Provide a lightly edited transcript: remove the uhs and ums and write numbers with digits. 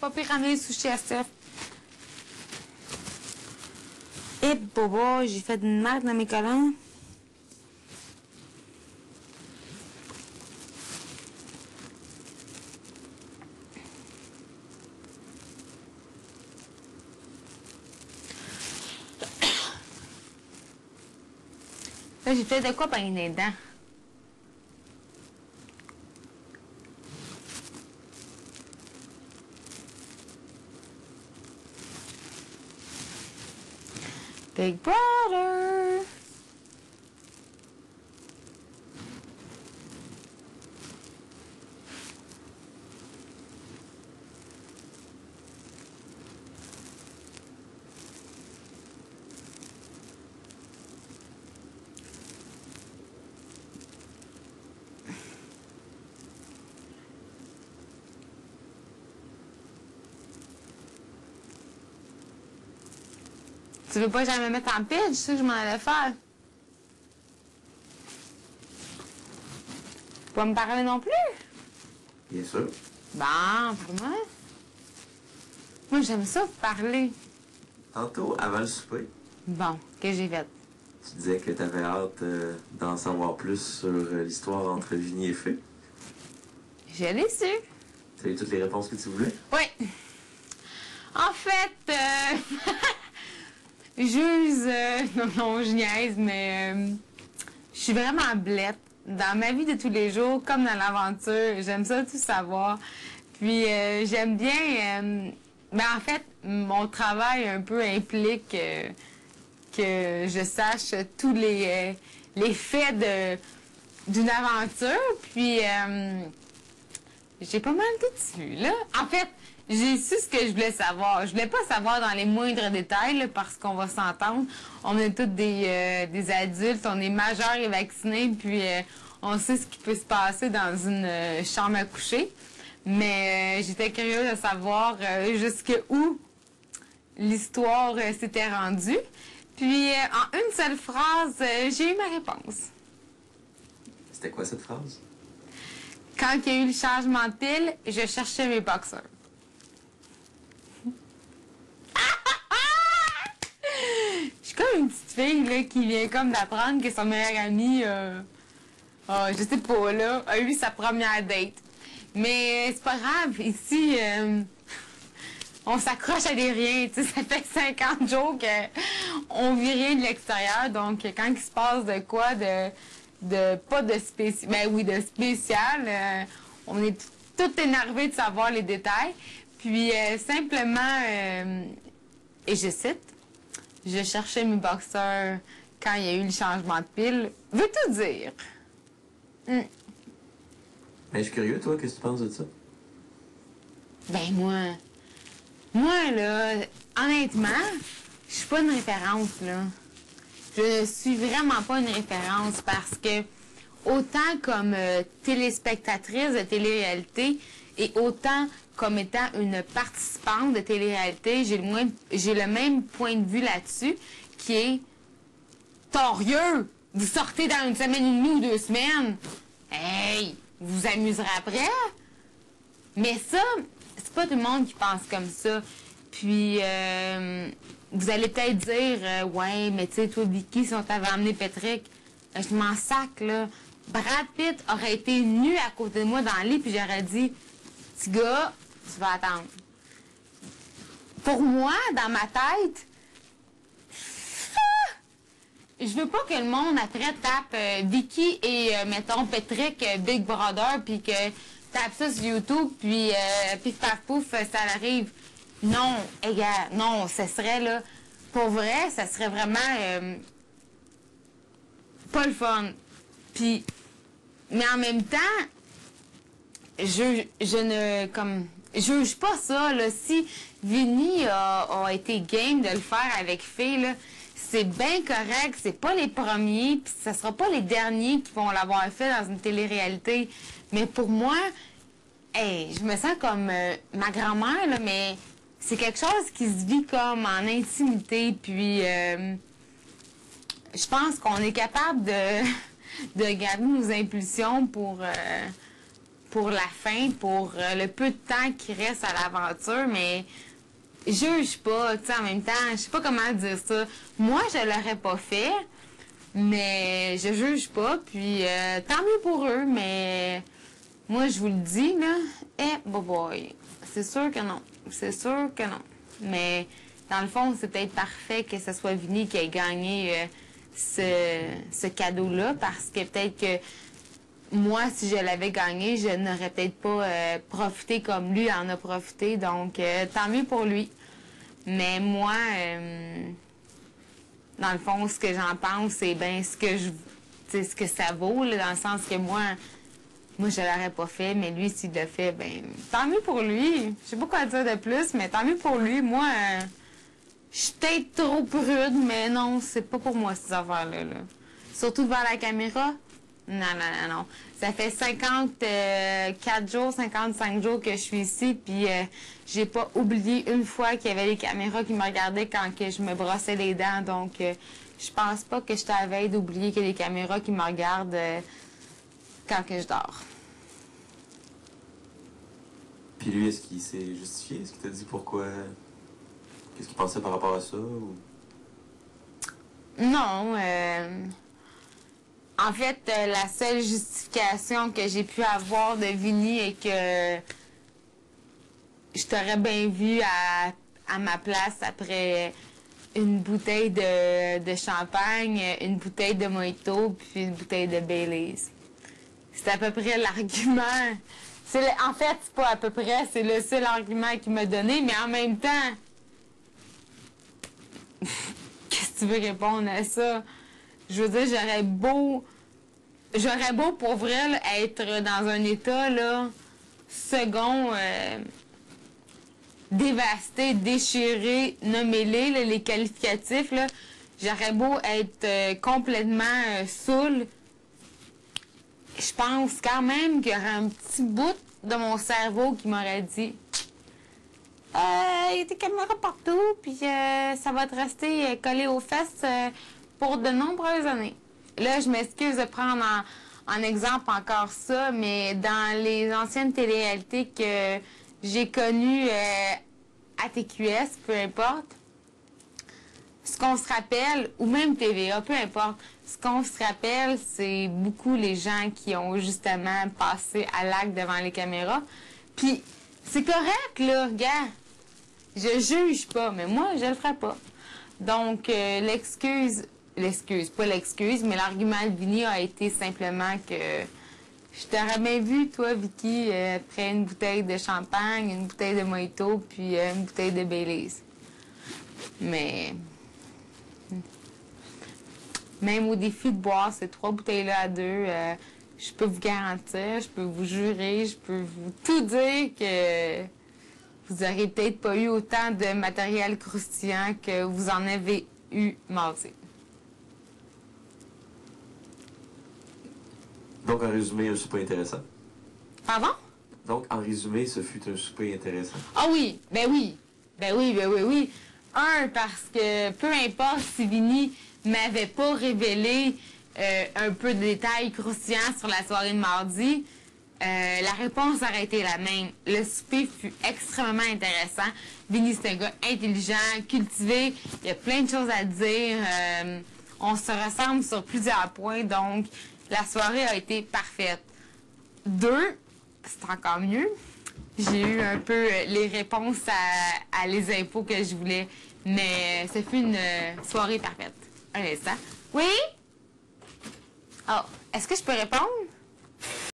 pas pire ramener les sushis à Steph. Et bobo, j'ai fait une merde dans mes collants. Là, j'ai fait de quoi pogner les dents? Big Brother! Tu veux pas jamais me mettre en pitch? Je sais que je m'en allais faire. Tu vas me parler non plus? Bien sûr. Bon, parle-moi. Moi, j'aime ça, vous parler. Tantôt, avant le souper, Bon, que j'ai fait? tu disais que tu avais hâte d'en savoir plus sur l'histoire entre Vinny et Fée. Je l'ai su. Tu as eu toutes les réponses que tu voulais? Oui. En fait, non, je niaise, mais je suis vraiment blette. Dans ma vie de tous les jours, comme dans l'aventure, j'aime ça tout savoir. Puis j'aime bien... mais en fait, mon travail un peu implique que je sache tous les faits d'une aventure. Puis j'ai pas mal tout su, là. En fait, j'ai su ce que je voulais savoir. Je voulais pas savoir dans les moindres détails, là, parce qu'on va s'entendre. On est tous des adultes, on est majeurs et vaccinés, puis on sait ce qui peut se passer dans une chambre à coucher. Mais j'étais curieuse de savoir jusqu'où l'histoire s'était rendue. Puis, en une seule phrase, j'ai eu ma réponse. C'était quoi cette phrase? Quand il y a eu le changement de pile, je cherchais mes boxeurs. Je suis comme une petite fille là, qui vient comme d'apprendre que son meilleur ami, je sais pas, là, a eu sa première date. Mais c'est pas grave, ici, on s'accroche à des rien. Tu sais, ça fait 50 jours qu'on vit rien de l'extérieur. Donc, quand il se passe de quoi, pas de spécial, ben oui, de spécial, on est tout énervé de savoir les détails. Puis, simplement, et je cite, je cherchais mes boxeurs quand il y a eu le changement de pile. Veut tout dire. Mais je suis curieux, toi, qu'est-ce que tu penses de ça? Ben moi, là, honnêtement, je suis pas une référence, là. Je ne suis vraiment pas une référence parce que autant comme téléspectatrice de télé-réalité et autant comme étant une participante de télé-réalité, j'ai le même point de vue là-dessus qui est torieux. Vous sortez dans une semaine et demie ou 2 semaines. Hey, vous vous amuserez après. Mais ça, c'est pas tout le monde qui pense comme ça. Puis, vous allez peut-être dire, ouais, mais tu sais, toi, Vicky, si on t'avait amené Patrick, je m'en sac, là. Brad Pitt aurait été nu à côté de moi dans le lit, puis j'aurais dit, petit gars, tu vas attendre. Pour moi, dans ma tête, je veux pas que le monde, après, tape Vicky et, mettons, Patrick, Big Brother, puis que tape ça sur YouTube, puis pif paf pouf, ça arrive. Non, gars, non, ce serait, là, pour vrai, ça serait vraiment pas le fun. Puis, mais en même temps, je ne, comme, juge pas ça, là. Si Vinny a été game de le faire avec Fée, là, c'est bien correct, c'est pas les premiers, puis ça sera pas les derniers qui vont l'avoir fait dans une télé-réalité. Mais pour moi, hey, je me sens comme ma grand-mère, là, mais c'est quelque chose qui se vit comme en intimité, puis je pense qu'on est capable de garder nos impulsions pour pour la fin, pour le peu de temps qui reste à l'aventure, mais juge pas, tu sais, en même temps, je sais pas comment dire ça. Moi, je l'aurais pas fait, mais je juge pas, puis tant mieux pour eux, mais moi, je vous le dis, là, boy, c'est sûr que non. C'est sûr que non. Mais, dans le fond, c'est peut-être parfait que ce soit Vinny qui ait gagné ce cadeau-là, parce que peut-être que moi, si je l'avais gagné, je n'aurais peut-être pas profité comme lui en a profité. Donc, tant mieux pour lui. Mais moi, dans le fond, ce que j'en pense, c'est bien ce que ça vaut, là, dans le sens que moi, je l'aurais pas fait, mais lui, s'il l'a fait, ben tant mieux pour lui. Je sais pas quoi dire de plus, mais tant mieux pour lui. Moi, je suis peut-être trop prude, mais non, c'est pas pour moi, ces affaires-là. Là. Surtout devant la caméra. Non. Ça fait 54 jours, 55 jours que je suis ici, puis j'ai pas oublié une fois qu'il y avait les caméras qui me regardaient quand que je me brossais les dents. Donc, je pense pas que je t'avais d'oublier qu'il y a des caméras qui me regardent quand que je dors. Puis lui, est-ce qu'il s'est justifié? Est-ce qu'il t'a dit pourquoi? Qu'est-ce qu'il pensait par rapport à ça? Ou... Non, en fait, la seule justification que j'ai pu avoir de Vinny est que je t'aurais bien vu à ma place après une bouteille de champagne, une bouteille de mojito, puis une bouteille de Baileys. C'est à peu près l'argument. En fait, c'est pas à peu près, c'est le seul argument qu'il m'a donné, mais en même temps, qu'est-ce que tu veux répondre à ça? Je veux dire, j'aurais beau pour vrai là, être dans un état là, second, dévasté, déchiré, nommez-les, les qualificatifs, là, j'aurais beau être complètement saoul. Je pense quand même qu'il y aurait un petit bout de mon cerveau qui m'aurait dit il y a des caméras partout, puis ça va te rester collé aux fesses pour de nombreuses années. Là, je m'excuse de prendre en exemple encore ça, mais dans les anciennes télé-réalités que j'ai connues à TQS, peu importe, ce qu'on se rappelle, ou même TVA, peu importe, ce qu'on se rappelle, c'est beaucoup les gens qui ont justement passé à l'acte devant les caméras. Puis, c'est correct, là, gars. Je juge pas, mais moi, je le ferai pas. Donc, l'excuse, pas l'excuse, mais l'argument de Vinny a été simplement que je t'aurais bien vu, toi, Vicky, après une bouteille de champagne, une bouteille de mojito, puis une bouteille de Baileys. Mais... même au défi de boire ces 3 bouteilles-là à 2, je peux vous garantir, je peux vous jurer, je peux vous tout dire que vous n'aurez peut-être pas eu autant de matériel croustillant que vous en avez eu mardi. Donc, en résumé, un souper intéressant. Pardon? Donc, en résumé, ce fut un souper intéressant. Ah oui, ben oui. Parce que peu importe si Vinny m'avait pas révélé un peu de détails croustillants sur la soirée de mardi, la réponse aurait été la même. Le souper fut extrêmement intéressant. Vinny, c'est un gars intelligent, cultivé, il y a plein de choses à dire. On se ressemble sur plusieurs points, donc la soirée a été parfaite. 2, c'est encore mieux. J'ai eu un peu les réponses à les infos que je voulais, mais ce fut une soirée parfaite. Un instant. Oui? Oh, est-ce que je peux répondre?